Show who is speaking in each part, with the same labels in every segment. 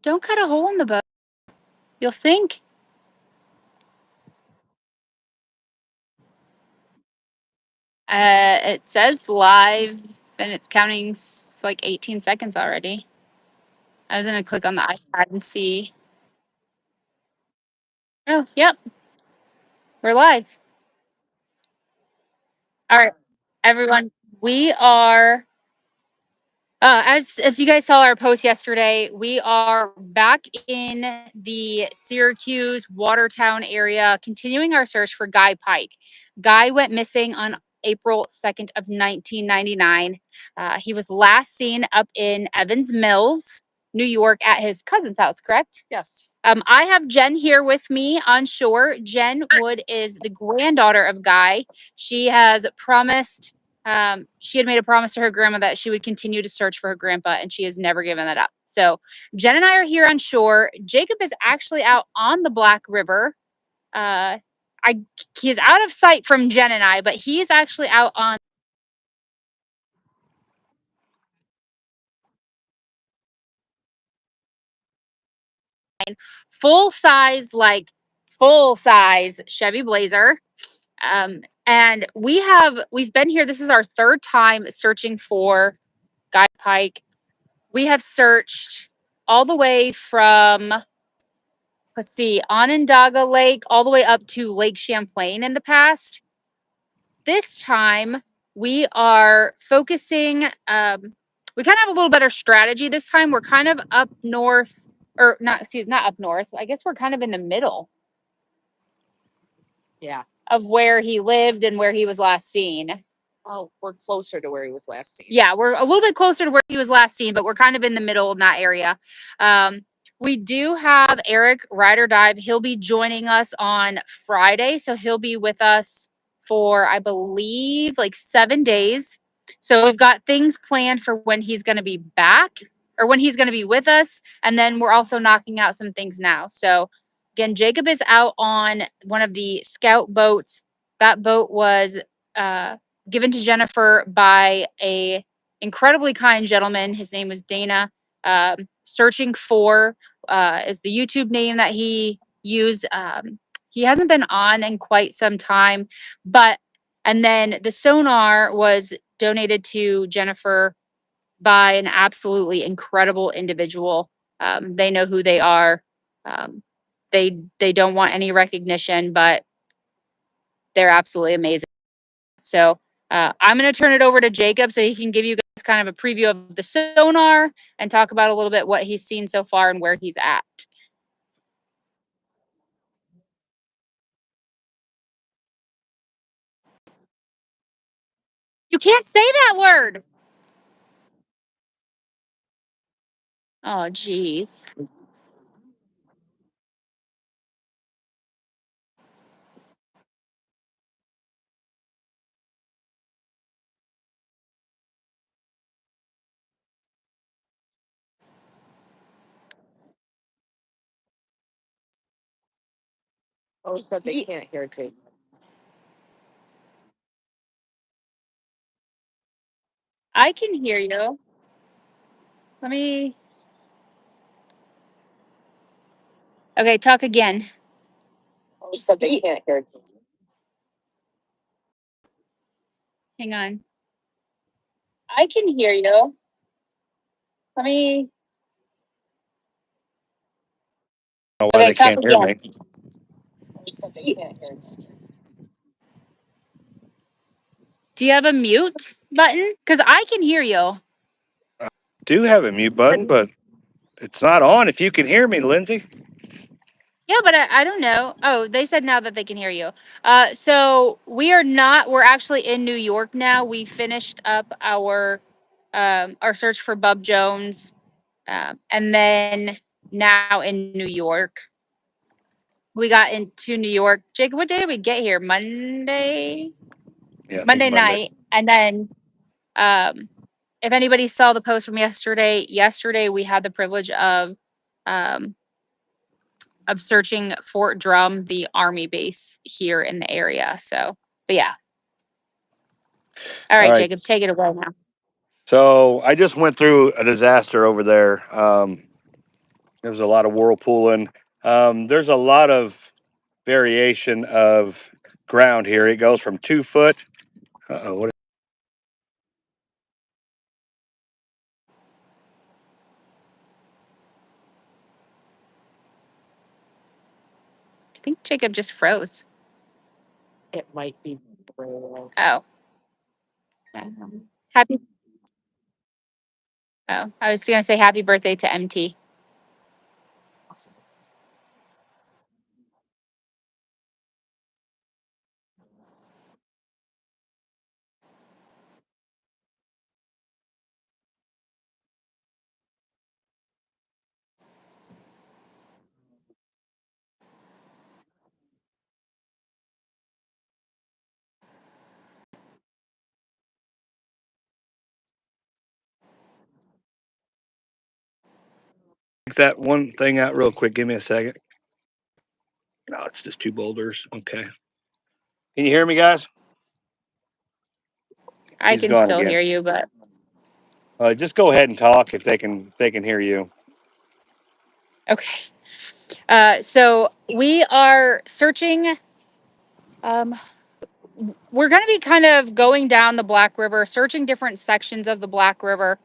Speaker 1: Don't cut a hole in the boat. You'll sink. It says live, and it's counting like 18 seconds already. I was gonna click on the iPad and see. Oh, yep, we're live. All right, everyone. We are as if you guys saw our post yesterday, we are back in the Syracuse, Watertown area, continuing our search for Guy Pyke. Guy went missing on April 2nd of 1999. He was last seen up in Evans Mills, New York, at his cousin's house, correct?
Speaker 2: Yes.
Speaker 1: I have Jen here with me on shore. Jen Wood is the granddaughter of Guy. She has promised she had made a promise to her grandma that she would continue to search for her grandpa, and she has never given that up. So Jen and I are here on shore. Jacob is actually out on the Black River. Uh, he's out of sight from Jen and I, but he is actually out on full size, like full size Chevy Blazer. And we've been here. This is our third time searching for Guy Pyke. We have searched all the way from, let's see, Onondaga Lake all the way up to Lake Champlain in the past. This time we are focusing, we kind of have a little better strategy this time. We're kind of up north, or not, excuse, not up north. I guess we're kind of in the middle.
Speaker 2: Yeah.
Speaker 1: Of where he lived and where he was last seen.
Speaker 2: Oh, we're closer to where he was last seen.
Speaker 1: Yeah, we're a little bit closer to where he was last seen, but we're kind of in the middle in that area. We do have Eric Ride or Dive. He'll be joining us on Friday. So he'll be with us for, I believe, like 7 days. So we've got things planned for when he's going to be back or when he's going to be with us. And then we're also knocking out some things now. So again, Jacob is out on one of the scout boats. That boat was given to Jennifer by a incredibly kind gentleman. His name was Dana. Searching for is the YouTube name that he used. He hasn't been on in quite some time, and then the sonar was donated to Jennifer by an absolutely incredible individual. They know who they are. They don't want any recognition, but they're absolutely amazing. So I'm going to turn it over to Jacob so he can give you guys kind of a preview of the sonar and talk about a little bit what he's seen so far and where he's at. You can't say that word. Oh, geez.
Speaker 2: Oh, said they can't hear Jake.
Speaker 1: I can hear you. Let me. Okay, talk again.
Speaker 2: Oh, said they can't hear Jake.
Speaker 1: Hang on. I can hear you. Let me.
Speaker 3: Why they can't hear me.
Speaker 2: Oh, said they can't hear Jake.
Speaker 1: Do you have a mute button? Because I can hear you.
Speaker 3: Do have a mute button, but it's not on if you can hear me, Lindsay.
Speaker 1: Yeah, but I don't know. Oh, they said now that they can hear you. So we're actually in New York now. We finished up our search for Bub Jones. And then now in New York. We got into New York. Jacob, what day did we get here? Monday?
Speaker 3: Yeah,
Speaker 1: Monday night. And then if anybody saw the post from yesterday we had the privilege um, of searching Fort Drum, the Army base here in the area. So, but yeah. All right, Jacob, take it away now.
Speaker 3: So I just went through a disaster over there. There's a lot of whirlpooling. There's a lot of variation of ground here. It goes from 2 foot. What?
Speaker 1: I think Jacob just froze.
Speaker 2: It might be braille.
Speaker 1: Oh. Happy. Oh, I was going to say happy birthday to MT.
Speaker 3: That one thing out real quick. Give me a second. No, it's just 2 boulders. Okay. Can you hear me, guys?
Speaker 1: I
Speaker 3: He's
Speaker 1: can
Speaker 3: gone
Speaker 1: still
Speaker 3: again.
Speaker 1: hear you, but
Speaker 3: Just go ahead and talk if they can hear you.
Speaker 1: okay. So we are searching. We're going to be kind of going down the Black River, searching different sections of the Black River.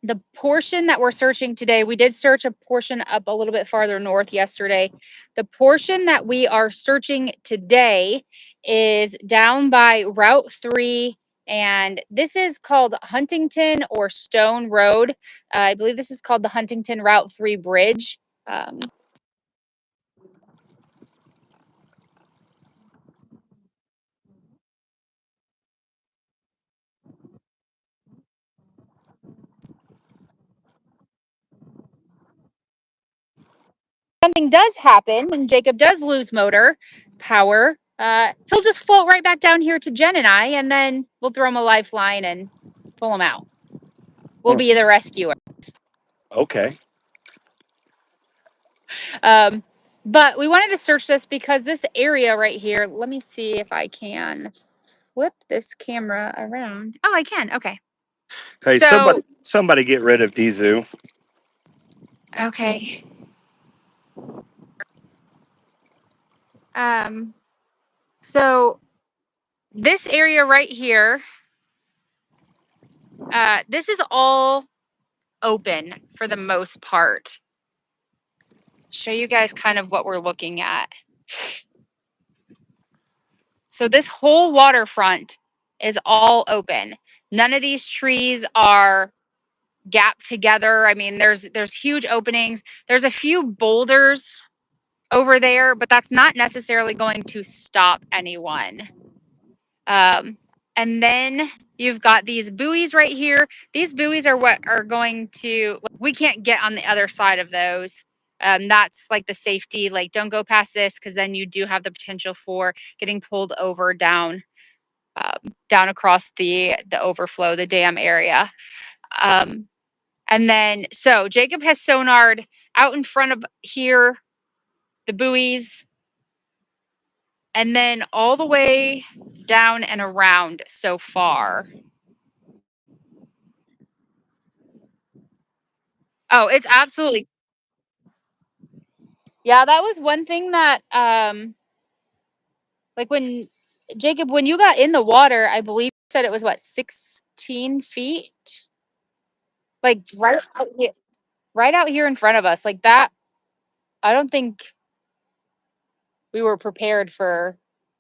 Speaker 1: The portion that we're searching today, we did search a portion up a little bit farther north yesterday. The portion that we are searching today is down by Route 3, and this is called Huntington or Stone Road. I believe this is called the Huntington Route 3 Bridge. Something does happen and Jacob does lose motor power, he'll just float right back down here to Jen and I, and then we'll throw him a lifeline and pull him out. We'll be the rescuer.
Speaker 3: Okay.
Speaker 1: But we wanted to search this because this area right here, let me see if I can flip this camera around. Oh, I can. Okay.
Speaker 3: Hey,
Speaker 1: So,
Speaker 3: somebody get rid of Dizu.
Speaker 1: okay. So this area right here, this is all open for the most part. Show you guys kind of what we're looking at. So this whole waterfront is all open. None of these trees are gapped together. I mean, there's huge openings. There's a few boulders over there, but that's not necessarily going to stop anyone. And then you've got these buoys right here. These buoys are what are going to, we can't get on the other side of those. That's like the safety, like don't go past this because then you do have the potential for getting pulled over down across the overflow, the dam area. And then, so Jacob has sonared out in front of here, the buoys, and then all the way down and around so far. Oh, it's absolutely. Yeah, that was one thing that, like when Jacob, when you got in the water, I believe you said it was what, 16 feet? Like right out here in front of us. Like that, I don't think we were prepared for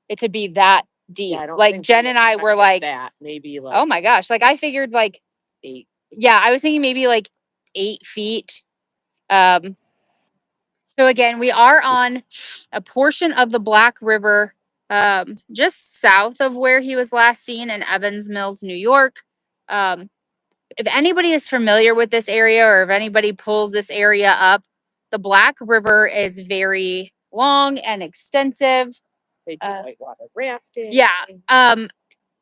Speaker 1: it to be that deep.
Speaker 2: Yeah, I don't
Speaker 1: like
Speaker 2: think
Speaker 1: Jen
Speaker 2: we
Speaker 1: and I were
Speaker 2: expected
Speaker 1: like,
Speaker 2: that. Maybe like
Speaker 1: oh my gosh. Like I figured like
Speaker 2: 8.
Speaker 1: Yeah, I was thinking maybe like 8 feet. So again, we are on a portion of the Black River, just south of where he was last seen in Evans Mills, New York. If anybody is familiar with this area or if anybody pulls this area up, the Black River is very long and extensive.
Speaker 2: They do whitewater rafting.
Speaker 1: Yeah.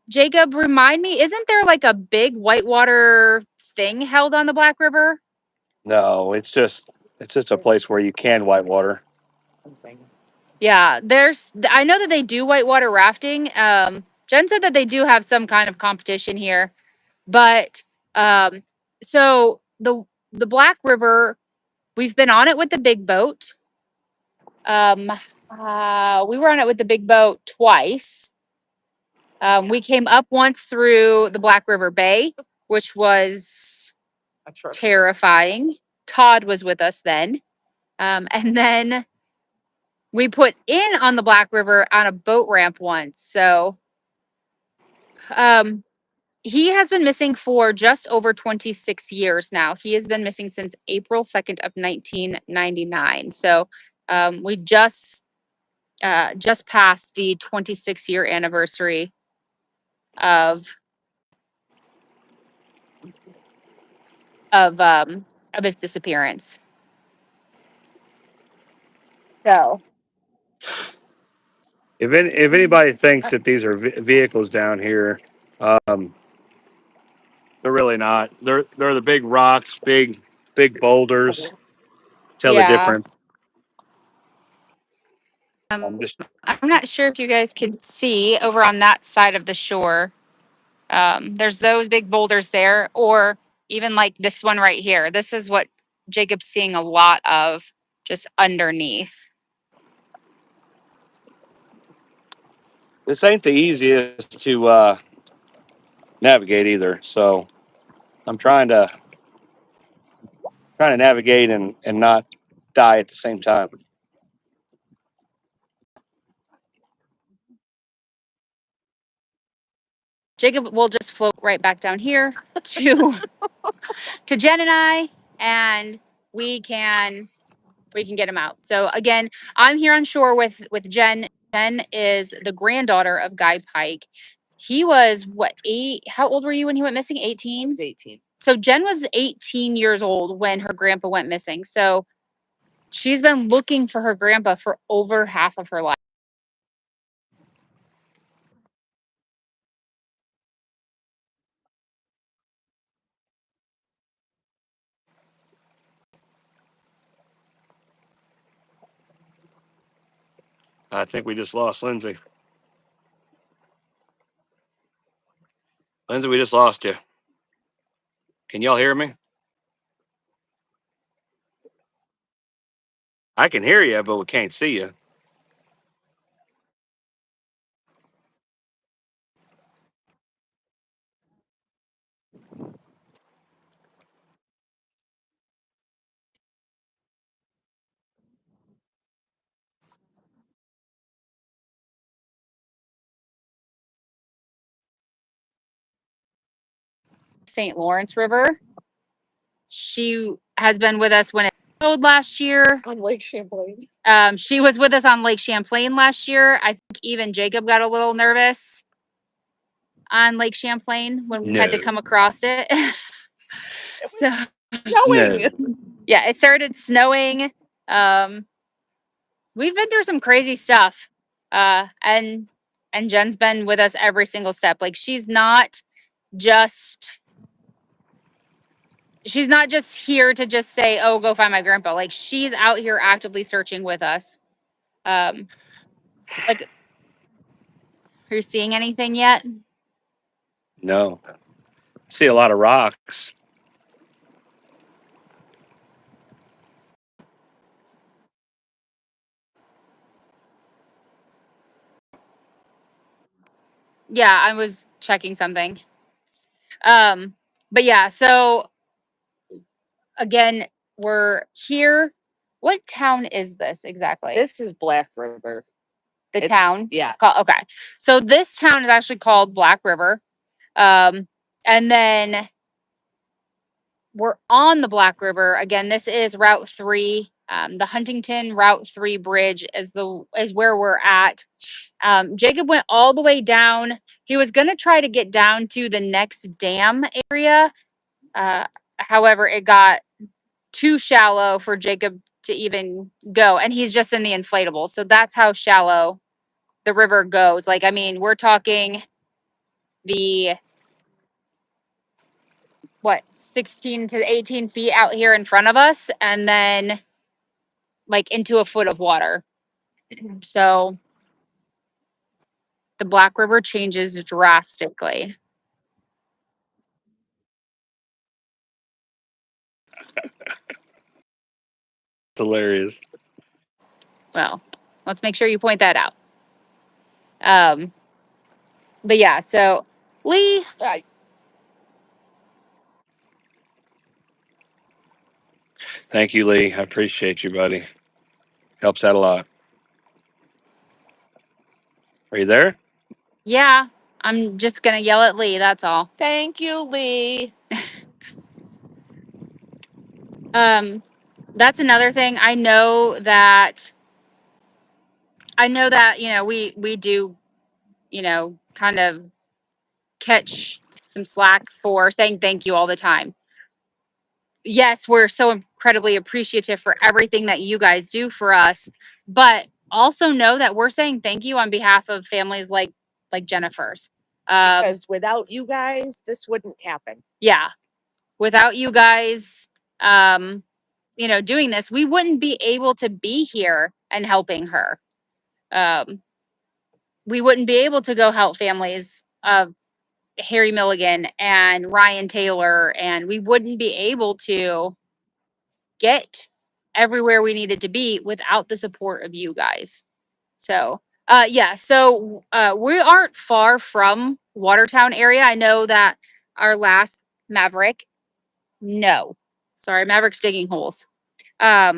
Speaker 1: Jacob, remind me, isn't there like a big whitewater thing held on the Black River?
Speaker 3: No, it's just a place where you can whitewater.
Speaker 2: Something.
Speaker 1: Yeah, I know that they do whitewater rafting. Jen said that they do have some kind of competition here, but so the Black River We've been on it with the big boat. We were on it with the big boat twice. We came up once through the Black River Bay, which was terrifying. Todd was with us then. And then we put in on the Black River on a boat ramp once. So he has been missing for just over 26 years now. He has been missing since April 2nd of 1999. So we just passed the 26-year anniversary of his disappearance. So
Speaker 3: If anybody thinks that these are vehicles down here, they're really not. They're the big rocks, big boulders. Tell the
Speaker 1: yeah,
Speaker 3: difference. I'm just
Speaker 1: I'm not sure if you guys can see over on that side of the shore. There's those big boulders there, or even like this one right here. This is what Jacob's seeing a lot of, just underneath.
Speaker 3: this ain't the easiest to navigate either. So I'm trying to navigate and not die at the same time.
Speaker 1: Jacob will just float right back down here to Jen and we can get him out. So again, I'm here on shore with Jen. Jen is the granddaughter of Guy Pyke. He was what, 8? How old were you when he went missing? 18?
Speaker 2: He was 18.
Speaker 1: So Jen was 18 years old when her grandpa went missing. So she's been looking for her grandpa for over half of her life.
Speaker 3: I think we just lost Lindsay. Lindsay, we just lost you. Can y'all hear me? I can hear you, but we can't see you.
Speaker 1: St. Lawrence River. She has been with us when it snowed last year.
Speaker 2: On Lake Champlain.
Speaker 1: She was with us on Lake Champlain last year. I think even Jacob got a little nervous on Lake Champlain when we had to come across it. So
Speaker 2: Snowing.
Speaker 1: yeah, it started snowing. We've been through some crazy stuff. And Jen's been with us every single step. Like she's not just here to just say, "Oh, go find my grandpa." Like she's out here actively searching with us. Like, are you seeing anything yet?
Speaker 3: No. See a lot of rocks.
Speaker 1: Yeah, I was checking something. But yeah, so again, we're here. What town is this exactly?
Speaker 2: This is Black River.
Speaker 1: The town?
Speaker 2: Yeah.
Speaker 1: It's called, okay. So this town is actually called Black River. And then we're on the Black River. Again, this is Route 3. The Huntington Route 3 bridge is where we're at. Jacob went all the way down. He was going to try to get down to the next dam area. However, it got too shallow for Jacob to even go. And he's just in the inflatable. So that's how shallow the river goes. Like, I mean, we're talking the 16 to 18 feet out here in front of us, and then like into a foot of water. So the Black River changes drastically.
Speaker 3: hilarious.
Speaker 1: Well, let's make sure you point that out. But yeah, so Lee,
Speaker 2: Right.
Speaker 3: Thank you, Lee. I appreciate you, buddy. Helps out a lot. Are you there?
Speaker 1: yeah, I'm just gonna yell at Lee. That's all.
Speaker 2: Thank you, Lee.
Speaker 1: That's another thing. I know that we do, kind of catch some slack for saying thank you all the time. Yes, we're so incredibly appreciative for everything that you guys do for us, but also know that we're saying thank you on behalf of families like Jennifer's.
Speaker 2: Because without you guys, this wouldn't happen.
Speaker 1: Yeah, without you guys, doing this, we wouldn't be able to be here and helping her. We wouldn't be able to go help families of Harry Milligan and Ryan Taylor, and we wouldn't be able to get everywhere we needed to be without the support of you guys. So, we aren't far from Watertown area. I know that our last Maverick, no, sorry, Maverick's digging holes. I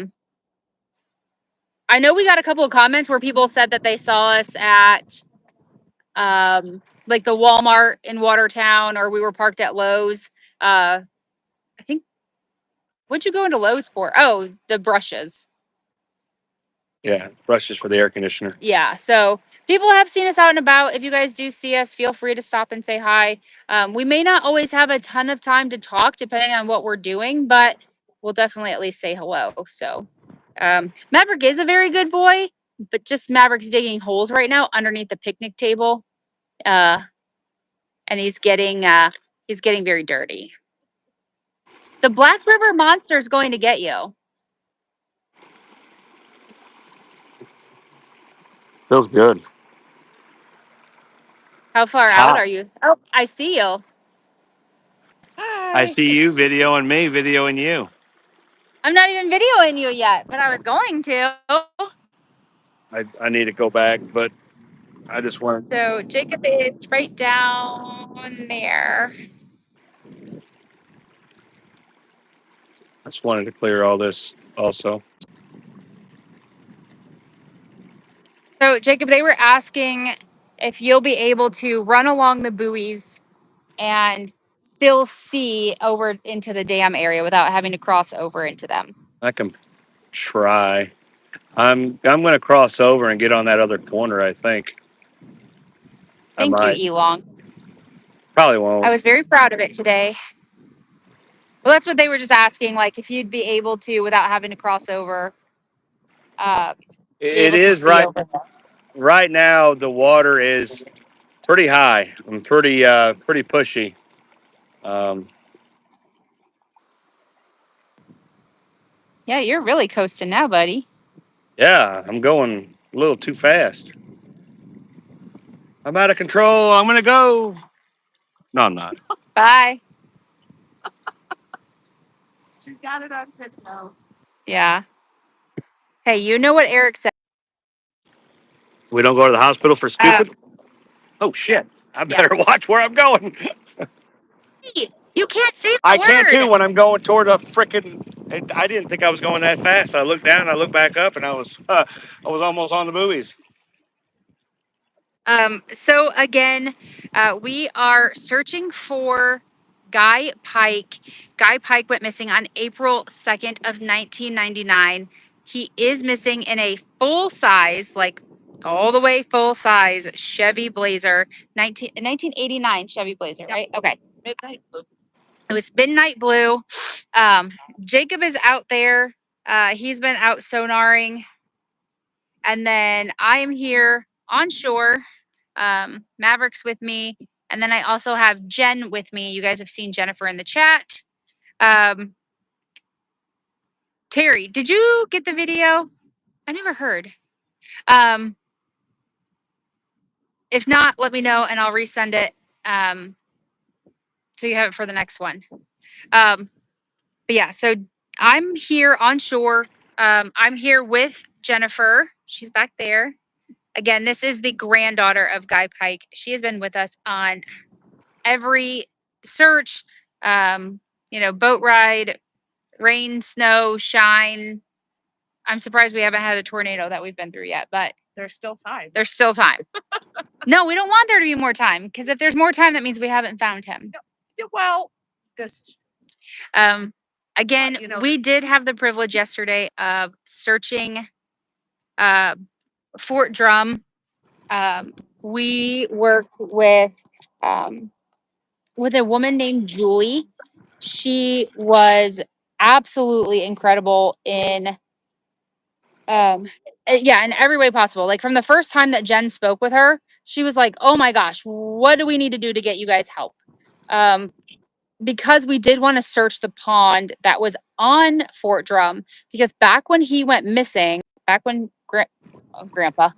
Speaker 1: know we got a couple of comments where people said that they saw us at like the Walmart in Watertown, or we were parked at Lowe's. I think, what'd you go into Lowe's for? Oh, the brushes.
Speaker 3: Yeah, brushes for the air conditioner.
Speaker 1: Yeah, so people have seen us out and about. If you guys do see us, feel free to stop and say hi. We may not always have a ton of time to talk depending on what we're doing, but we'll definitely at least say hello. So Maverick is a very good boy, but just Maverick's digging holes right now underneath the picnic table. And he's getting very dirty. The Black River Monster is going to get you.
Speaker 3: Feels good.
Speaker 1: How far
Speaker 3: It's
Speaker 1: out
Speaker 3: hot.
Speaker 1: are you? Oh, I see you.
Speaker 2: Hi.
Speaker 3: I see you videoing me, videoing you.
Speaker 1: I'm not even videoing you yet, but I was going to.
Speaker 3: I need to go back, but I just want to.
Speaker 1: So Jacob is right down there.
Speaker 3: I just wanted to clear all this also.
Speaker 1: So Jacob, they were asking if you'll be able to run along the buoys and still see over into the dam area without having to cross over into them.
Speaker 3: I can try. I'm going to cross over and get on that other corner. I think. I
Speaker 1: Thank
Speaker 3: might.
Speaker 1: you, Elong.
Speaker 3: Probably
Speaker 1: I
Speaker 3: won't.
Speaker 1: was very proud of it today. Well, that's what they were just asking, like if you'd be able to, without having to cross over, be
Speaker 3: It
Speaker 1: able to
Speaker 3: is
Speaker 1: see
Speaker 3: right.
Speaker 1: over there.
Speaker 3: Right now, the water is pretty high. I'm pretty pushy. Um,
Speaker 1: Yeah, you're really coasting now, buddy.
Speaker 3: yeah, I'm going a little too fast. I'm out of control. I'm gonna go. No, I'm not.
Speaker 1: Bye.
Speaker 2: She's got it on video.
Speaker 1: Yeah. Hey, you know what Eric said?
Speaker 3: We don't go to the hospital for stupid. Oh shit! I better
Speaker 1: Yes.
Speaker 3: watch where I'm going.
Speaker 1: Hey, you can't say the
Speaker 3: I
Speaker 1: word.
Speaker 3: can too when I'm going toward a freaking. I didn't think I was going that fast. I looked down, I looked back up, and I was almost on the buoys.
Speaker 1: So again, we are searching for Guy Pyke. Guy Pyke went missing on April 2nd of 1999. He is missing in a full size, like all the way full size Chevy Blazer, 1989 Chevy Blazer, right? Okay.
Speaker 2: Midnight blue.
Speaker 1: It was midnight blue. Jacob is out there. He's been out sonaring. And then I am here on shore. Maverick's with me. And then I also have Jen with me. You guys have seen Jennifer in the chat. Terry, did you get the video? I never heard. If not, let me know and I'll resend it. So you have it for the next one. But yeah, so I'm here on shore. I'm here with Jennifer. She's back there. Again, this is the granddaughter of Guy Pyke. She has been with us on every search, boat ride, rain, snow, shine. I'm surprised we haven't had a tornado that we've been through yet, but
Speaker 2: There's still time.
Speaker 1: there's still time. No, we don't want there to be more time because if there's more time, that means we haven't found him.
Speaker 2: Yeah, well, this
Speaker 1: Again,
Speaker 2: But, you know,
Speaker 1: we did have the privilege yesterday of searching Fort Drum. We worked with a woman named Julie. She was absolutely incredible in every way possible. Like from the first time that Jen spoke with her, she was like, "Oh my gosh, what do we need to do to get you guys help?" Because we did want to search the pond that was on Fort Drum because back when he went missing, back when Grandpa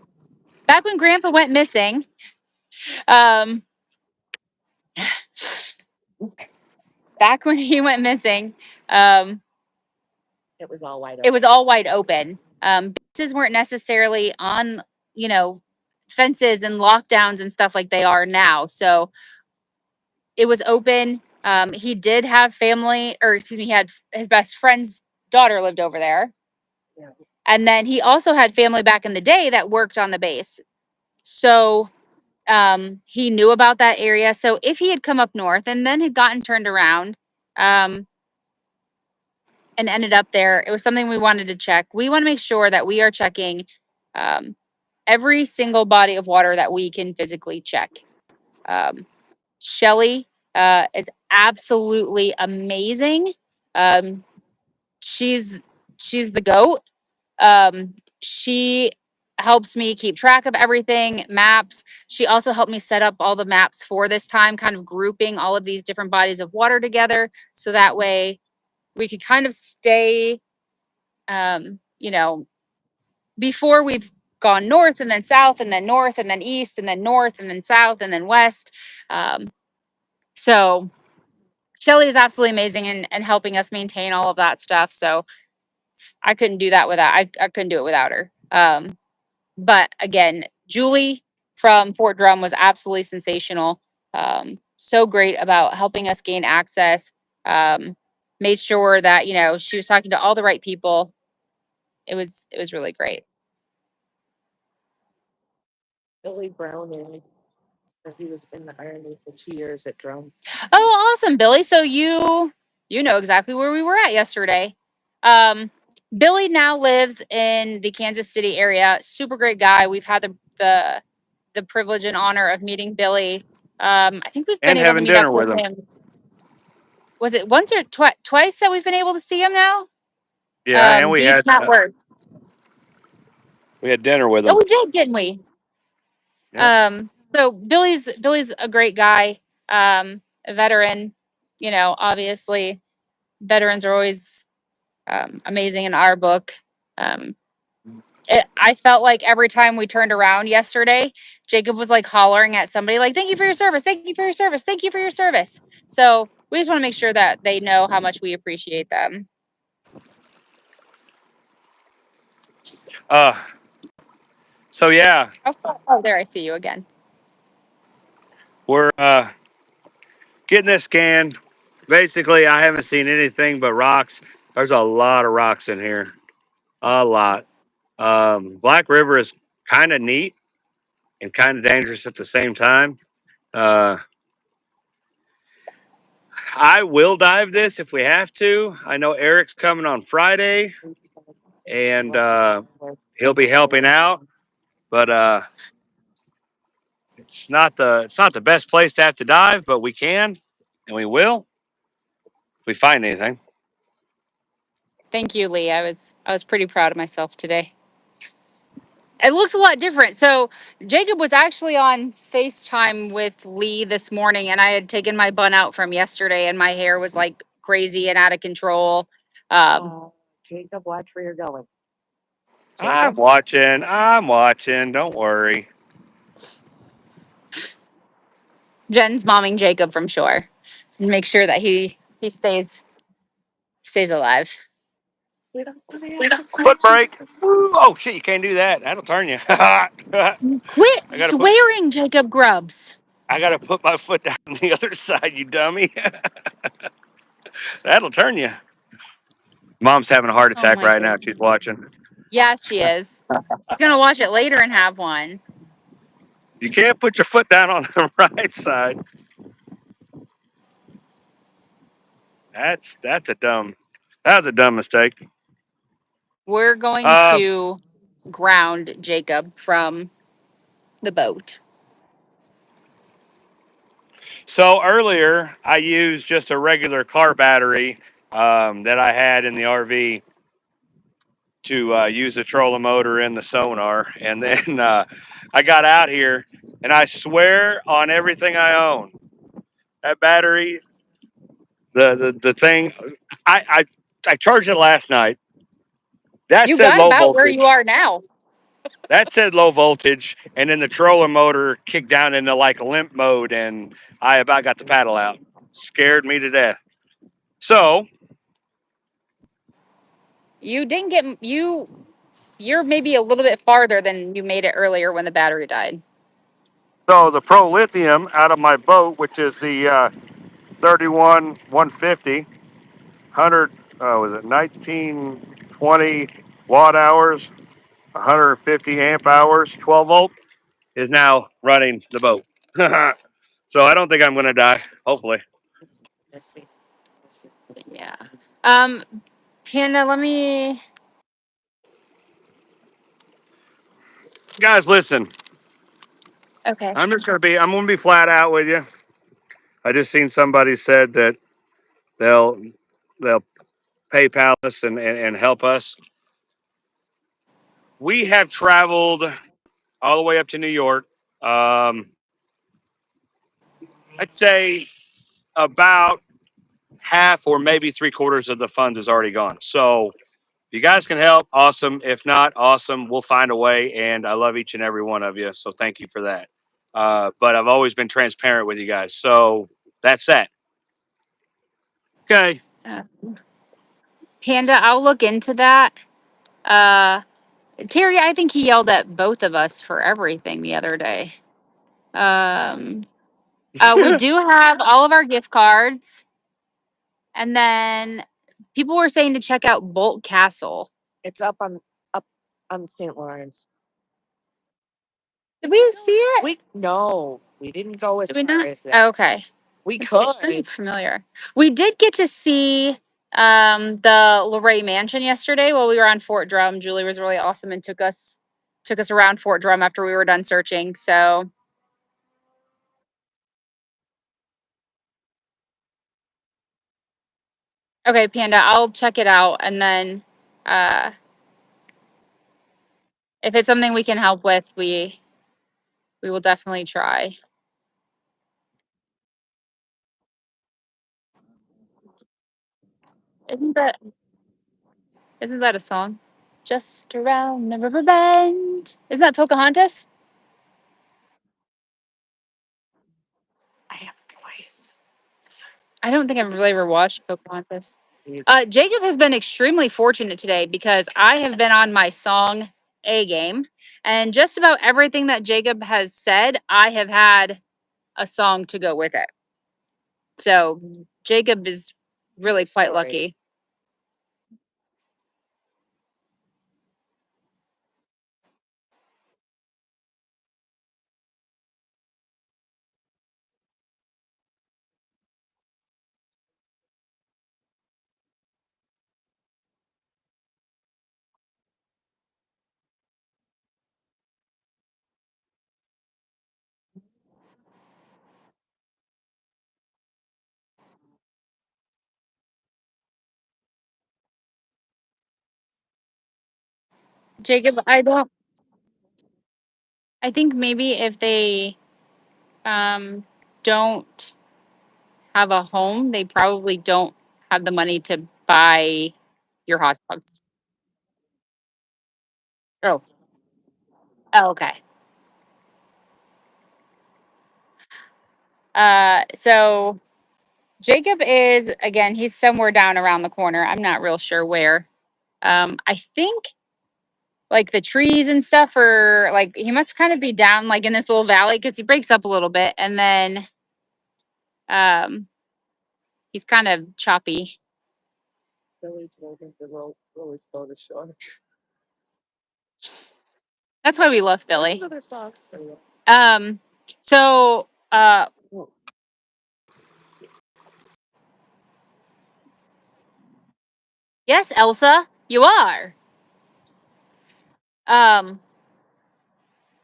Speaker 1: went missing, um, back when he went missing,
Speaker 2: it was all wide
Speaker 1: it
Speaker 2: open.
Speaker 1: was all wide open. Businesses weren't necessarily on, fences and lockdowns and stuff like they are now. So it was open. He did have family, or excuse me, he had his best friend's daughter lived over there.
Speaker 2: Yeah.
Speaker 1: And then he also had family back in the day that worked on the base. So he knew about that area. So if he had come up north and then had gotten turned around and ended up there, it was something we wanted to check. We want to make sure that we are checking every single body of water that we can physically check. Shelly is absolutely amazing. She's the goat. She helps me keep track of everything, maps. She also helped me set up all the maps for this time, kind of grouping all of these different bodies of water together. So that way we could kind of stay, before we've gone north and then south and then north and then east and then north and then south and then west. So Shelly is absolutely amazing and helping us maintain all of that stuff. So I couldn't do that without, I couldn't do it without her. But again, Julie from Fort Drum was absolutely sensational. So great about helping us gain access. Made sure that, she was talking to all the right people. It was really great.
Speaker 2: Billy Brown and he was in the Army for 2 years at Drum.
Speaker 1: Oh, awesome, Billy. So you know exactly where we were at yesterday. Billy now lives in the Kansas City area. Super great guy. We've had the privilege and honor of meeting Billy. I think we've been
Speaker 3: And
Speaker 1: able to
Speaker 3: having
Speaker 1: meet up
Speaker 3: dinner
Speaker 1: with
Speaker 3: with him.
Speaker 1: him. Was it once or twice that we've been able to see him now?
Speaker 3: Yeah, and we
Speaker 1: Deeds
Speaker 3: had
Speaker 1: not words.
Speaker 3: we had dinner with
Speaker 1: Oh,
Speaker 3: him.
Speaker 1: we did, didn't we?
Speaker 3: Yeah.
Speaker 1: So Billy's a great guy. A veteran. Obviously, veterans are always amazing in our book. I felt like every time we turned around yesterday, Jacob was like hollering at somebody like, "Thank you for your service. Thank you for your service. Thank you for your service." So we just want to make sure that they know how much we appreciate them.
Speaker 3: So yeah,
Speaker 1: Oh, there I see you again.
Speaker 3: we're getting this scanned. Basically, I haven't seen anything but rocks. There's a lot of rocks in here. A lot. Black River is kind of neat and kind of dangerous at the same time. I will dive this if we have to. I know Eric's coming on Friday, and he'll be helping out. But it's not the best place to have to dive, but we can and we will if we find anything.
Speaker 1: Thank you, Lee. I was pretty proud of myself today. It looks a lot different. So Jacob was actually on FaceTime with Lee this morning, and I had taken my bun out from yesterday, and my hair was like crazy and out of control.
Speaker 2: Jacob, watch where you're going.
Speaker 3: I'm watching. I'm watching. Don't worry.
Speaker 1: Jen's momming Jacob from shore. Make sure that he stays alive.
Speaker 2: We don't want to have to
Speaker 3: Foot
Speaker 2: fight you.
Speaker 3: brake. Woo. Oh shit! You can't do that. That'll turn you. I
Speaker 1: Quit
Speaker 3: gotta put.
Speaker 1: swearing, Jacob Grubbs.
Speaker 3: I gotta put my foot down on the other side. You dummy. That'll turn you. Mom's having a heart
Speaker 1: Oh
Speaker 3: attack
Speaker 1: my
Speaker 3: right now.
Speaker 1: goodness.
Speaker 3: She's watching.
Speaker 1: Yeah, she is. She's gonna watch it later and have one.
Speaker 3: You can't put your foot down on the right side. That's a dumb. That was a dumb mistake.
Speaker 1: We're going
Speaker 3: Uh,
Speaker 1: to ground Jacob from the boat.
Speaker 3: so earlier I used just a regular car battery that I had in the RV to use the trolling motor in the sonar, and then I got out here, and I swear on everything I own, that battery, the thing, I, I I charged it last night. That
Speaker 1: You
Speaker 3: said
Speaker 1: got
Speaker 3: low
Speaker 1: about where you
Speaker 3: voltage.
Speaker 1: are now.
Speaker 3: That said low voltage, and then the trolling motor kicked down into like limp mode, and I about got the paddle out. Scared me to death. So,
Speaker 1: You didn't get you. You're maybe a little bit farther than you made it earlier when the battery died.
Speaker 3: so the Pro Lithium out of my boat, which is the 31 150, 100, was it 1920 watt hours, 150 amp hours, 12 volt, is now running the boat. So I don't think I'm going to die, hopefully.
Speaker 2: Let's see. Let's see.
Speaker 1: Yeah. Um, Panda, let me.
Speaker 3: Guys, listen,
Speaker 1: Okay.
Speaker 3: I'm going to be flat out with you. I just seen somebody said that they'll, they'll PayPal us and help us. We have traveled all the way up to New York. Um, I'd say about half or maybe three quarters of the funds is already gone. So if you guys can help, awesome. If not, awesome. We'll find a way. And I love each and every one of you. So thank you for that. But I've always been transparent with you guys. So that's that. Okay.
Speaker 1: Uh, Panda, I'll look into that. Uh, Terry, I think he yelled at both of us for everything the other day. Um, we do have all of our gift cards, and then people were saying to check out Bolt Castle.
Speaker 2: It's up on St. Lawrence.
Speaker 1: Did we see it?
Speaker 2: We no, we didn't go as
Speaker 1: Did we
Speaker 2: far
Speaker 1: not?
Speaker 2: as that.
Speaker 1: Okay.
Speaker 2: We
Speaker 1: It's
Speaker 2: could.
Speaker 1: very familiar. We did get to see the Luray Mansion yesterday while we were on Fort Drum. Julie was really awesome and took us around Fort Drum after we were done searching. So okay, Panda, I'll check it out, and then uh if it's something we can help with, we will definitely try. Isn't that isn't that a song? Just around the river bend. Isn't that Pocahontas?
Speaker 2: I have boys.
Speaker 1: I don't think I've really ever watched Pocahontas.
Speaker 2: You-
Speaker 1: Jacob has been extremely fortunate today because I have been on my song A game, and just about everything that Jacob has said, I have had a song to go with it. So Jacob is really quite
Speaker 2: Story.
Speaker 1: lucky. Jacob, I think maybe if they don't have a home, they probably don't have the money to buy your hot dogs. Oh, oh okay. So Jacob is again, he's somewhere down around the corner. I'm not real sure where. I think like the trees and stuff are like, he must kind of be down like in this little valley because he breaks up a little bit, and then he's kind of choppy.
Speaker 2: Billy told him to always go to shore.
Speaker 1: That's why we love Billy.
Speaker 2: Another socks for you.
Speaker 1: So yes, Elsa, you are.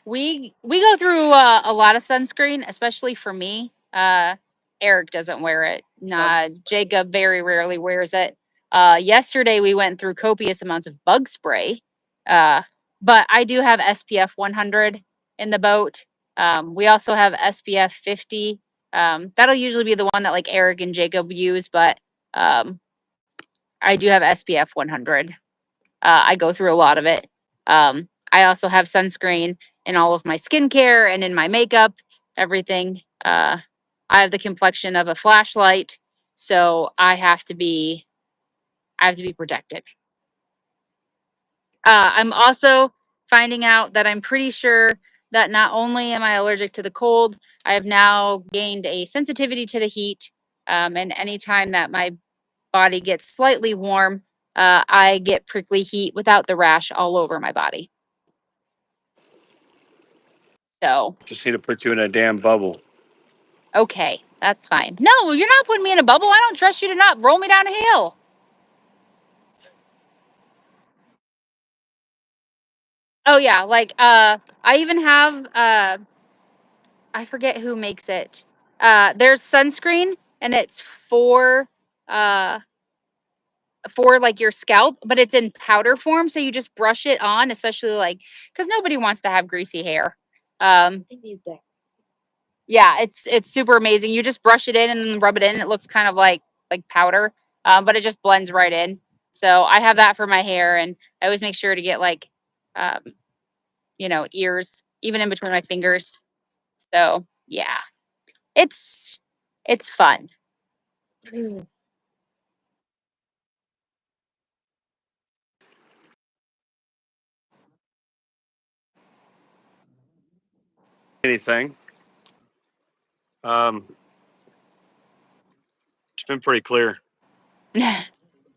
Speaker 1: We go through a lot of sunscreen, especially for me. Eric doesn't wear it. Nah, Jacob very rarely wears it. Yesterday we went through copious amounts of bug spray. But I do have SPF 100 in the boat. We also have SPF 50. That'll usually be the one that like Eric and Jacob use, but I do have SPF 100. I go through a lot of it. I also have sunscreen in all of my skincare and in my makeup, everything. I have the complexion of a flashlight, so I have to be protected. I'm also finding out that I'm pretty sure that not only am I allergic to the cold, I have now gained a sensitivity to the heat. And anytime that my body gets slightly warm, I get prickly heat without the rash all over my body. So,
Speaker 3: Just need to put you in a damn bubble.
Speaker 1: okay, that's fine. No, you're not putting me in a bubble. I don't trust you to not roll me down a hill. Oh yeah, like I even have I forget who makes it. There's sunscreen and it's for like your scalp, but it's in powder form, so you just brush it on, especially like cuz nobody wants to have greasy hair.
Speaker 2: I need that.
Speaker 1: Yeah, it's super amazing. You just brush it in and then rub it in. It looks kind of like powder, but it just blends right in. So I have that for my hair, and I always make sure to get like, um, ears, even in between my fingers. So yeah, it's it's fun.
Speaker 3: Anything. Um, it's been pretty clear.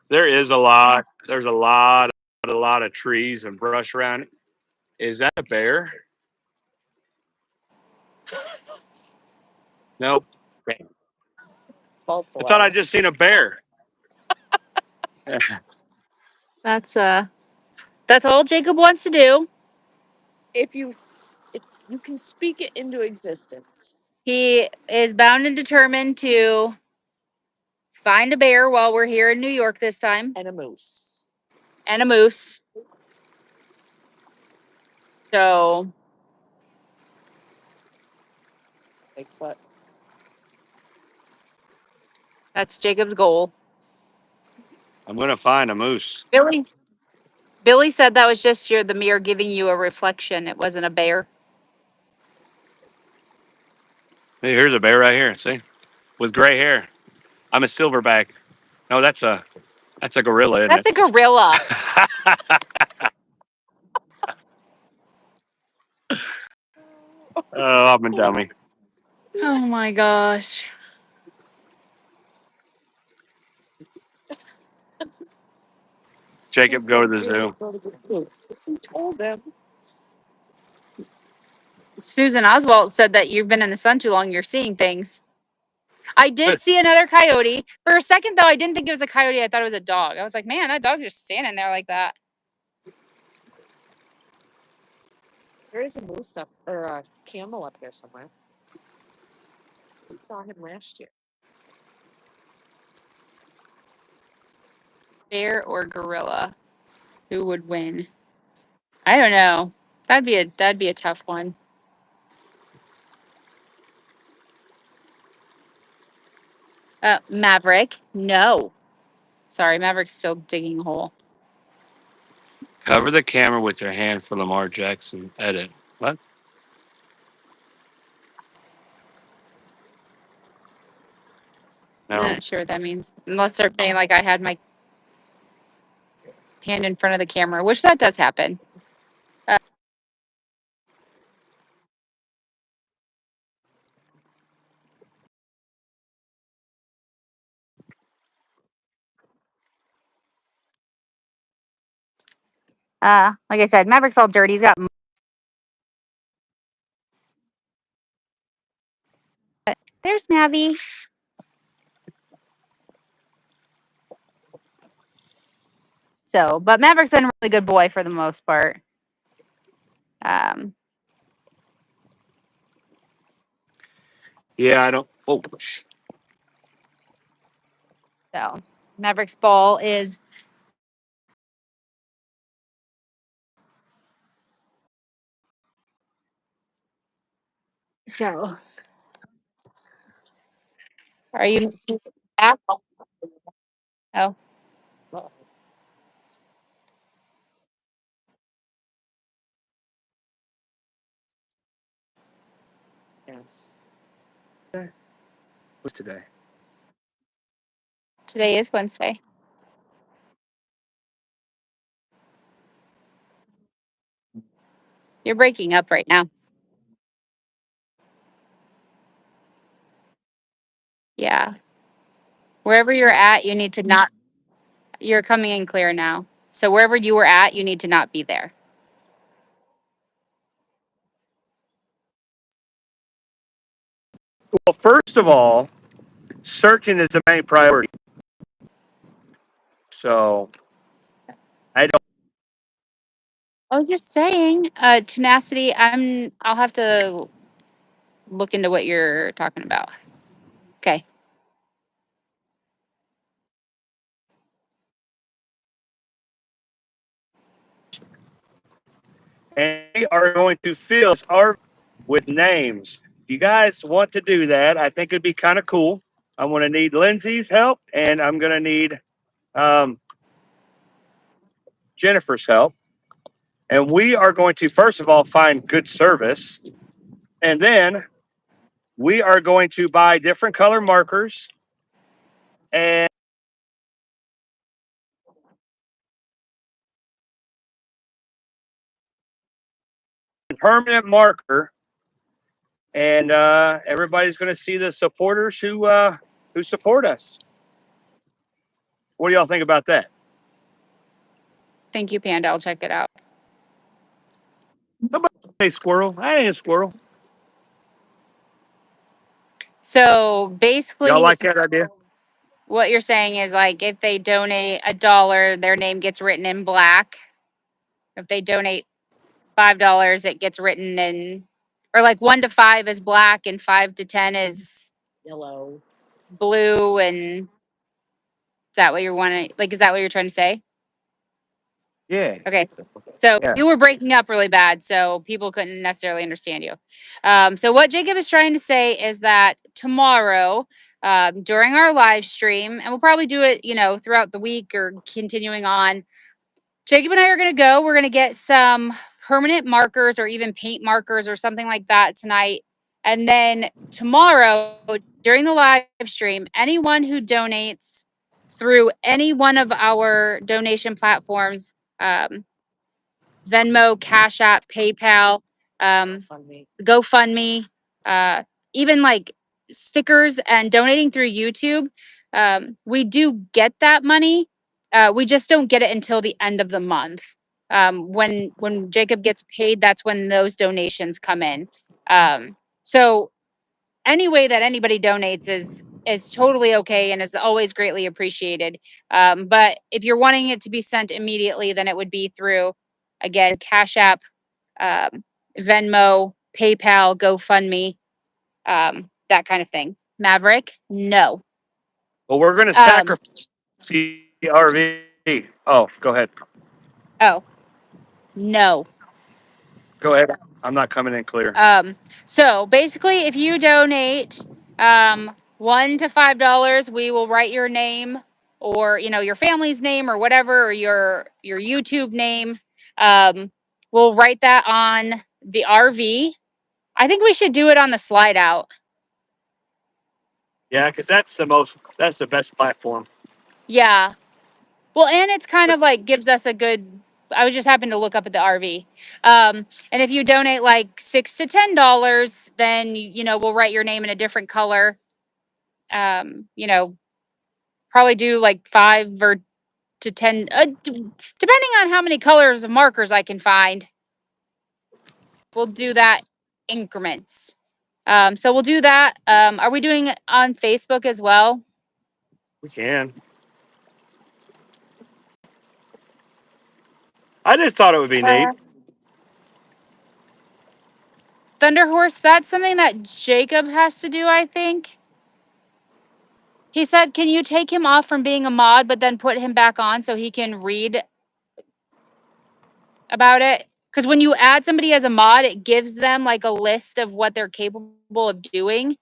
Speaker 3: There is a lot. There's a lot of trees and brush around it. Is that a bear? Nope.
Speaker 2: False
Speaker 3: I thought I
Speaker 2: alarm.
Speaker 3: just seen a bear.
Speaker 1: That's all Jacob wants to do.
Speaker 2: If you can speak it into existence.
Speaker 1: He is bound and determined to find a bear while we're here in New York this time,
Speaker 2: And a moose.
Speaker 1: and a moose. So
Speaker 2: Bigfoot.
Speaker 1: that's Jacob's goal.
Speaker 3: I'm gonna find a moose.
Speaker 1: Billy said that was just the mirror giving you a reflection. It wasn't a bear.
Speaker 3: Hey, here's a bear right here. See, with gray hair. I'm a silverback. No, that's a gorilla, isn't
Speaker 1: That's a gorilla.
Speaker 3: it? Oh, I'm a dummy.
Speaker 1: Oh my gosh.
Speaker 3: Jacob, go to the zoo.
Speaker 2: Who told them?
Speaker 1: Susan Oswald said that you've been in the sun too long. You're seeing things. I did see another coyote. For a second, though, I didn't think it was a coyote. I thought it was a dog. I was like, man, that dog just standing there like that.
Speaker 2: There is a moose up or a camel up here somewhere. We saw him last year.
Speaker 1: Bear or gorilla? Who would win? I don't know. That'd be a tough one. Maverick. No. Sorry, Maverick's still digging a hole.
Speaker 3: Cover the camera with your hand for Lamar Jackson. Edit. What?
Speaker 1: I'm
Speaker 3: No.
Speaker 1: not sure what that means. Unless they're saying like I had my hand in front of the camera, which that does happen. Like I said, Maverick's all dirty. He's got. There's Mavi. So, but Maverick's been a really good boy for the most part. Um,
Speaker 3: Yeah, I don't. Oh,
Speaker 1: so Maverick's ball is. So, are you back? Oh,
Speaker 2: Yes.
Speaker 3: what's today?
Speaker 1: today is Wednesday. You're breaking up right now. Yeah. Wherever you're at, you need to not. You're coming in clear now. So wherever you were at, you need to not be there.
Speaker 3: Well, first of all, searching is the main priority. So I don't.
Speaker 1: I was just saying, tenacity. I'll have to look into what you're talking about. Okay.
Speaker 3: And we are going to fill our with names. If you guys want to do that, I think it'd be kind of cool. I'm going to need Lindsay's help, and I'm going to need um, Jennifer's help. And we are going to, first of all, find good service. And then we are going to buy different color markers and permanent marker. And everybody's going to see the supporters who support us. What do y'all think about that?
Speaker 1: Thank you, Panda. I'll check it out.
Speaker 3: Somebody say squirrel. I ain't a squirrel.
Speaker 1: So
Speaker 3: Y'all
Speaker 1: basically,
Speaker 3: like that idea?
Speaker 1: what you're saying is like if they donate $1, their name gets written in black. If they donate $5, it gets written in, or like 1 to 5 is black and 5 to 10 is
Speaker 2: Yellow.
Speaker 1: blue. And is that what you're wanting? Like, is that what you're trying to say?
Speaker 3: Yeah.
Speaker 1: Okay. So
Speaker 3: Yeah.
Speaker 1: you were breaking up really bad, so people couldn't necessarily understand you. So what Jacob is trying to say is that tomorrow, during our live stream, and we'll probably do it, throughout the week or continuing on, Jacob and I are going to go. We're going to get some permanent markers or even paint markers or something like that tonight. And then tomorrow, during the live stream, anyone who donates through any one of our donation platforms, Venmo, Cash App, PayPal,
Speaker 2: Funny.
Speaker 1: GoFundMe, uh, even like stickers and donating through YouTube. We do get that money. We just don't get it until the end of the month. When Jacob gets paid, that's when those donations come in. So any way that anybody donates is totally okay and is always greatly appreciated. But if you're wanting it to be sent immediately, then it would be through, again, Cash App, um, Venmo, PayPal, GoFundMe, that kind of thing. Maverick, no.
Speaker 3: Well, we're going to
Speaker 1: Um,
Speaker 3: sacrifice CRV. Oh, go ahead.
Speaker 1: oh, no.
Speaker 3: Go ahead. I'm not coming in clear.
Speaker 1: So basically, if you donate $1 to $5, we will write your name or your family's name or whatever, or your YouTube name. We'll write that on the RV. I think we should do it on the slide out.
Speaker 3: Yeah, because that's the best platform.
Speaker 1: Yeah. Well, and it's kind of like gives us a good. I was just happened to look up at the RV, and if you donate like $6 to $10, then we'll write your name in a different color. Probably do like 5 or to 10, depending on how many colors of markers I can find. We'll do that increments. So we'll do that. Are we doing it on Facebook as well?
Speaker 3: We can. I just thought it would be neat.
Speaker 1: Thunder Horse, that's something that Jacob has to do, I think. He said, can you take him off from being a mod, but then put him back on so he can read about it? Because when you add somebody as a mod, it gives them like a list of what they're capable of doing.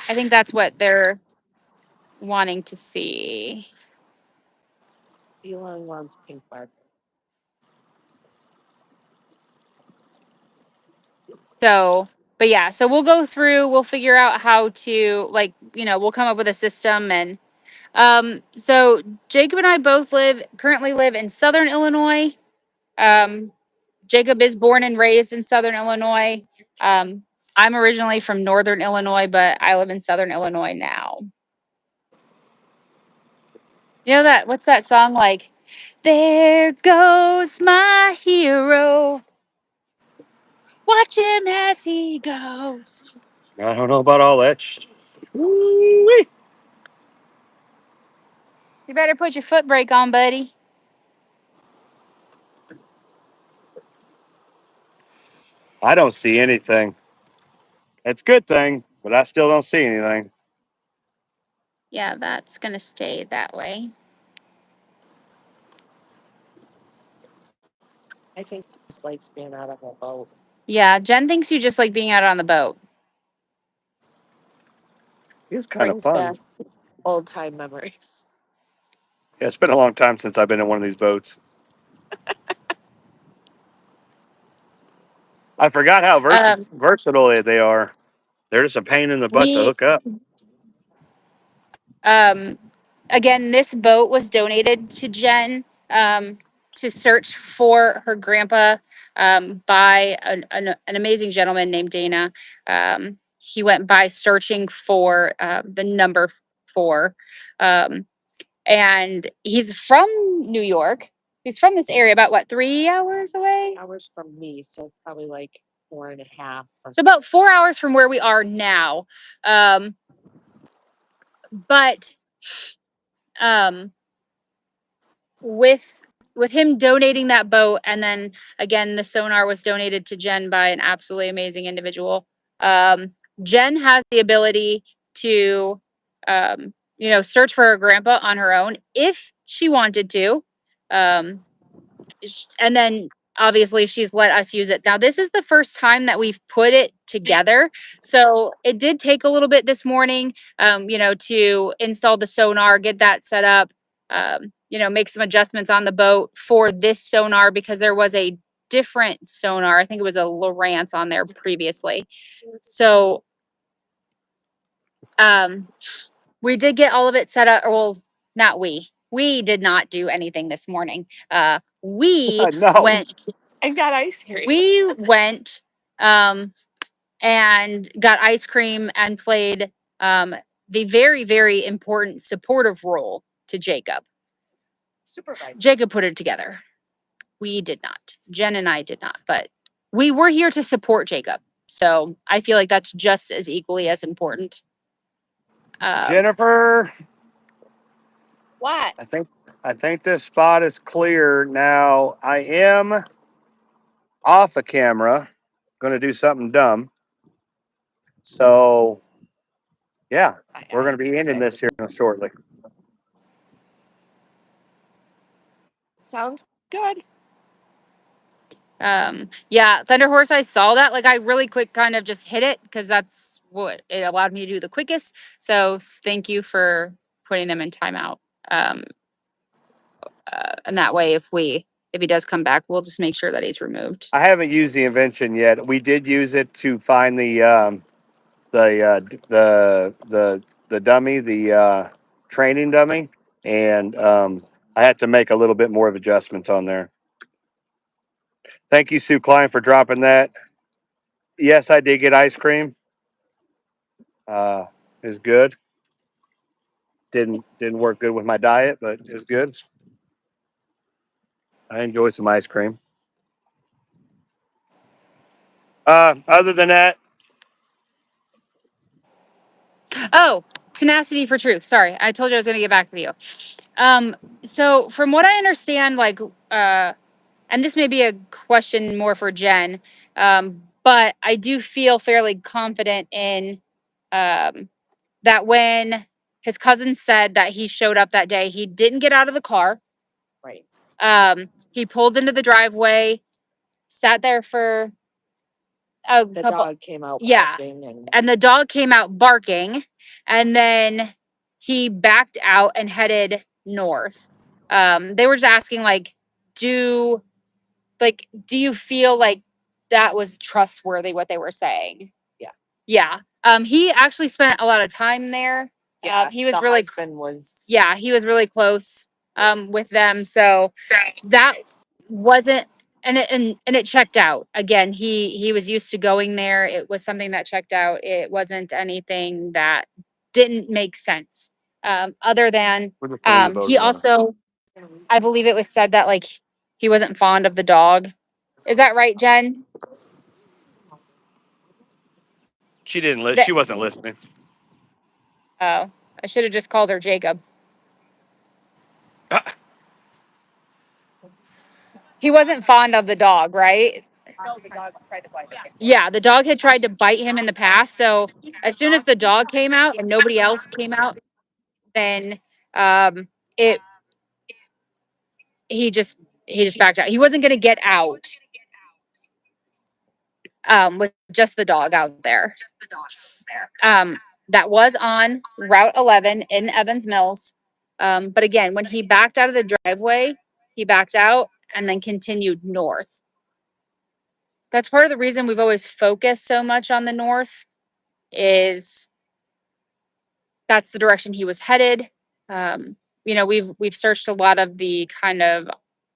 Speaker 1: I think that's what they're wanting to see.
Speaker 2: Elon wants pink marker.
Speaker 1: So, but yeah, so we'll go through, we'll figure out how to we'll come up with a system. And so Jacob and I both currently live in Southern Illinois. Jacob is born and raised in Southern Illinois. I'm originally from Northern Illinois, but I live in Southern Illinois now. What's that song like? There goes my hero. Watch him as he goes.
Speaker 3: I don't know about all that. Woo-wee.
Speaker 1: You better put your foot brake on, buddy.
Speaker 3: I don't see anything. It's a good thing, but I still don't see anything.
Speaker 1: Yeah, that's going to stay that way.
Speaker 2: I think this likes being out of a boat.
Speaker 1: Yeah, Jen thinks you just like being out on the boat.
Speaker 3: It's kind of
Speaker 2: Brings
Speaker 3: fun.
Speaker 2: back old time memories.
Speaker 3: Yeah, it's been a long time since I've been in one of these boats. I forgot how versatile they are. They're just a pain in the butt to
Speaker 1: We
Speaker 3: hook up.
Speaker 1: Again, this boat was donated to Jen to search for her grandpa by an amazing gentleman named Dana. He went by searching for the number 4. And he's from New York. He's from this area, about 3 hours away?
Speaker 2: Hours from me, so probably like 4.5.
Speaker 1: So about 4 hours from where we are now. But with him donating that boat, and then again the sonar was donated to Jen by an absolutely amazing individual. Jen has the ability to search for her grandpa on her own if she wanted to. And then obviously she's let us use it. Now this is the first time that we've put it together, so it did take a little bit this morning to install the sonar, get that set up, make some adjustments on the boat for this sonar, because there was a different sonar. I think it was a Lowrance on there previously. So we did get all of it set up. Well, not we did not do anything this morning. We
Speaker 3: No.
Speaker 1: went
Speaker 2: And got ice cream.
Speaker 1: we went and got ice cream and played the very, very important supportive role to Jacob.
Speaker 2: Supervisor.
Speaker 1: Jacob put it together. We did not. Jen and I did not, but we were here to support Jacob. So I feel like that's just as equally as important.
Speaker 3: Jennifer,
Speaker 2: What?
Speaker 3: I think this spot is clear now. I am off a camera. Going to do something dumb. So, yeah, we're going to be ending this here shortly.
Speaker 2: Sounds good.
Speaker 1: Yeah, Thunder Horse, I saw that. Like, I really quick kind of just hit it because that's what it allowed me to do the quickest. So thank you for putting them in timeout. And that way, if he does come back, we'll just make sure that he's removed.
Speaker 3: I haven't used the invention yet. We did use it to find the the dummy, the training dummy, and I had to make a little bit more of adjustments on there. Thank you, Sue Klein, for dropping that. Yes, I did get ice cream. It's good. Didn't work good with my diet, but it's good. I enjoy some ice cream. Other than that,
Speaker 1: Oh, tenacity for truth. Sorry, I told you I was going to get back with you. So from what I understand, like, and this may be a question more for Jen, but I do feel fairly confident in that when his cousin said that he showed up that day, he didn't get out of the car.
Speaker 2: Right.
Speaker 1: He pulled into the driveway, sat there for a
Speaker 2: The
Speaker 1: couple.
Speaker 2: dog came out
Speaker 1: Yeah.
Speaker 2: barking
Speaker 1: And the dog came out barking, and then he backed out and headed north. They were just asking, like, do you feel like that was trustworthy what they were saying?
Speaker 2: Yeah.
Speaker 1: Yeah. He actually spent a lot of time there.
Speaker 2: Yeah,
Speaker 1: He was
Speaker 2: the
Speaker 1: really
Speaker 2: husband was
Speaker 1: yeah, he was really close with them. So that wasn't and it checked out. Again, he was used to going there. It was something that checked out. It wasn't anything that didn't make sense. Other than he also, I believe it was said that, like, he wasn't fond of the dog. Is that right, Jen?
Speaker 3: she didn't listen.
Speaker 1: That,
Speaker 3: She wasn't listening.
Speaker 1: oh, I should have just called her Jacob. He wasn't fond of the dog, right? Yeah, the dog had tried to bite him in the past. So as soon as the dog came out and nobody else came out, then it he just backed out. He wasn't going to get out with just the dog out there. That was on Route 11 in Evans Mills. But again, when he backed out of the driveway, he backed out and then continued north. That's part of the reason we've always focused so much on the north, is that's the direction he was headed. We've searched a lot of the kind of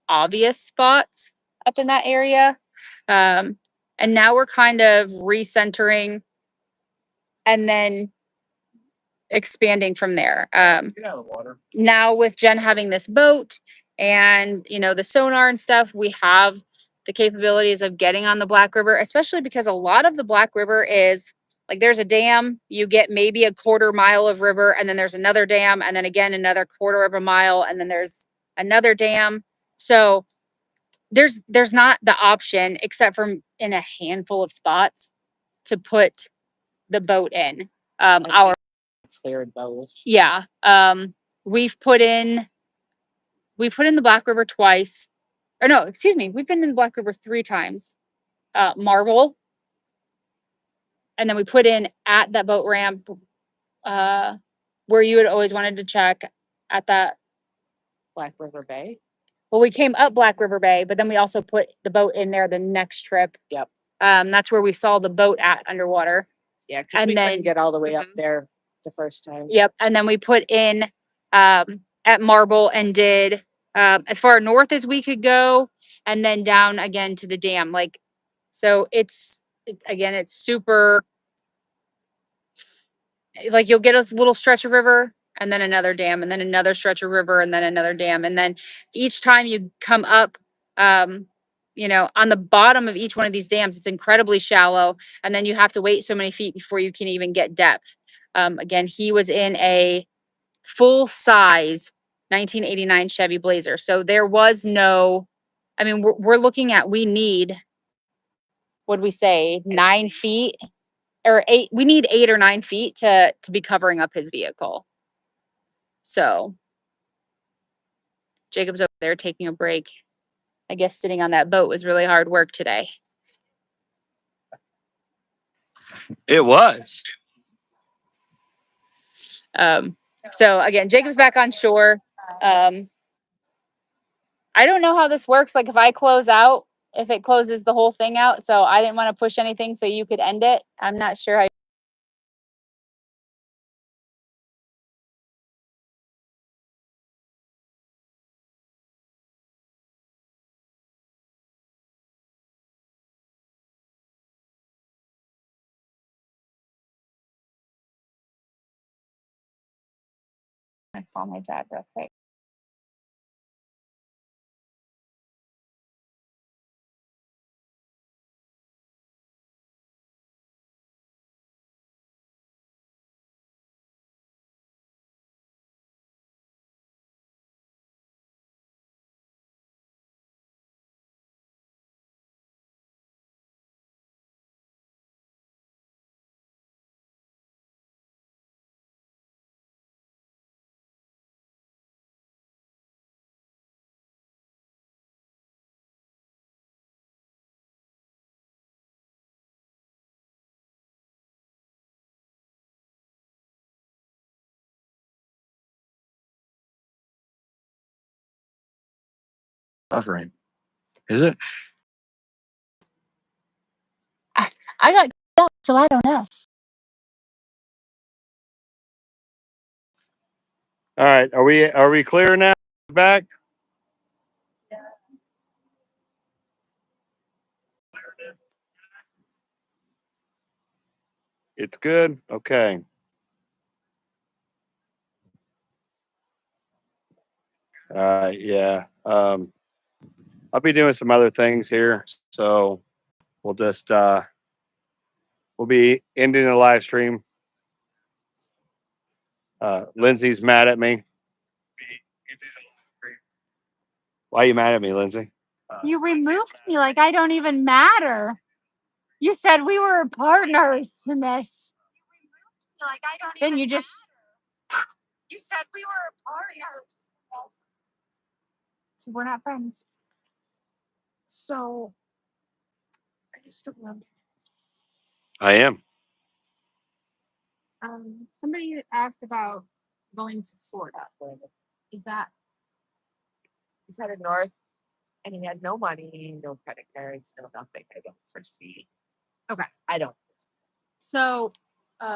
Speaker 1: obvious spots up in that area. And now we're kind of recentering and then expanding from there. Now with Jen having this boat and, the sonar and stuff, we have the capabilities of getting on the Black River, especially because a lot of the Black River is like, there's a dam, you get maybe a quarter mile of river, and then there's another dam, and then again another quarter of a mile, and then there's another dam. So there's not the option, except for in a handful of spots, to put the boat in. Our
Speaker 2: cleared those.
Speaker 1: Yeah. We've put in the Black River twice. Or no, excuse me, we've been in the Black River 3 times. Marble. And then we put in at that boat ramp where you had always wanted to check at that.
Speaker 2: Black River Bay.
Speaker 1: Well, we came up Black River Bay, but then we also put the boat in there the next trip.
Speaker 2: Yep.
Speaker 1: That's where we saw the boat at underwater.
Speaker 2: Yeah, because we couldn't get all the way up there the first time.
Speaker 1: Yep. And then we put in at Marble and did as far north as we could go, and then down again to the dam. Like, so it's super, like, you'll get a little stretch of river and then another dam and then another stretch of river and then another dam. And then each time you come up, on the bottom of each one of these dams, it's incredibly shallow. And then you have to wait so many feet before you can even get depth. Again, he was in a full size 1989 Chevy Blazer. So there was no, I mean, we're looking at, we need, what'd we say, 9 feet or 8, we need 8 or 9 feet to be covering up his vehicle. So Jacob's over there taking a break. I guess sitting on that boat was really hard work today.
Speaker 3: It was.
Speaker 1: So again, Jacob's back on shore. I don't know how this works. Like, if I close out, if it closes the whole thing out. So I didn't want to push anything so you could end it. I'm not sure how gonna call my dad real quick.
Speaker 3: Buffering. Is it?
Speaker 1: I got up, so I don't know.
Speaker 3: All right. Are we clear now? Back? It's good. Okay. Yeah. I'll be doing some other things here, so we'll just we'll be ending the live stream. Lindsay's mad at me. Why are you mad at me, Lindsay?
Speaker 1: You removed me like I don't even matter. You said we were partners in this. Then you just. You said we were partners. So we're not friends. So I used to love.
Speaker 3: I am.
Speaker 1: Somebody asked about going to Florida. Is that
Speaker 2: He's headed north, and he had no money, no credit cards, no nothing. I don't foresee.
Speaker 1: okay?
Speaker 2: I don't.
Speaker 1: So, do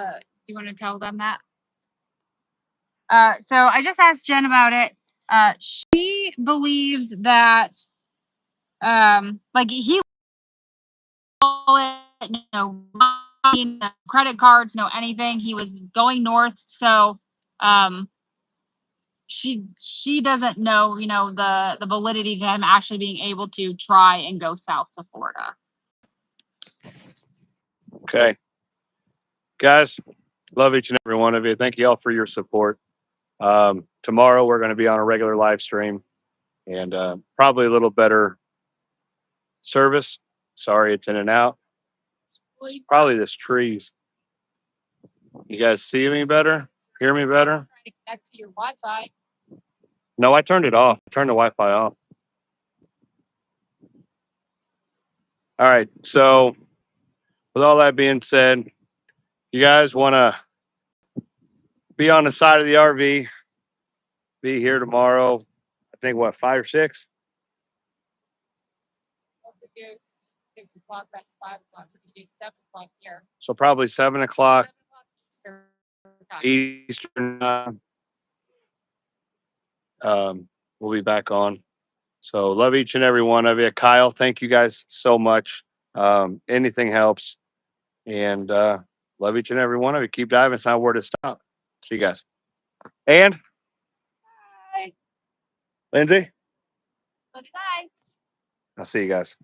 Speaker 1: you want to tell them that? So I just asked Jen about it. She believes that, like he, no money, no credit cards, no anything. He was going north, so she doesn't know, the validity to him actually being able to try and go south to Florida.
Speaker 3: Okay. Guys, love each and every one of you. Thank you all for your support. Tomorrow we're going to be on a regular live stream and probably a little better service. Sorry, it's in and out. Probably this trees. You guys see me better? Hear me better?
Speaker 1: Trying to connect to your Wi-Fi.
Speaker 3: No, I turned it off. I turned the Wi-Fi off. All right. So with all that being said, you guys want to be on the side of the RV, be here tomorrow. I think what, 5 or 6?
Speaker 1: 6 o'clock. That's 5 o'clock. So we do 7 o'clock here.
Speaker 3: So probably 7 o'clock
Speaker 1: 7 o'clock Eastern time.
Speaker 3: Eastern. We'll be back on. So love each and every one of you. Kyle, thank you guys so much. Anything helps. And love each and every one of you. Keep diving. It's not where to stop. See you guys. And
Speaker 1: Bye.
Speaker 3: Lindsay,
Speaker 1: Bye.
Speaker 3: I'll see you guys.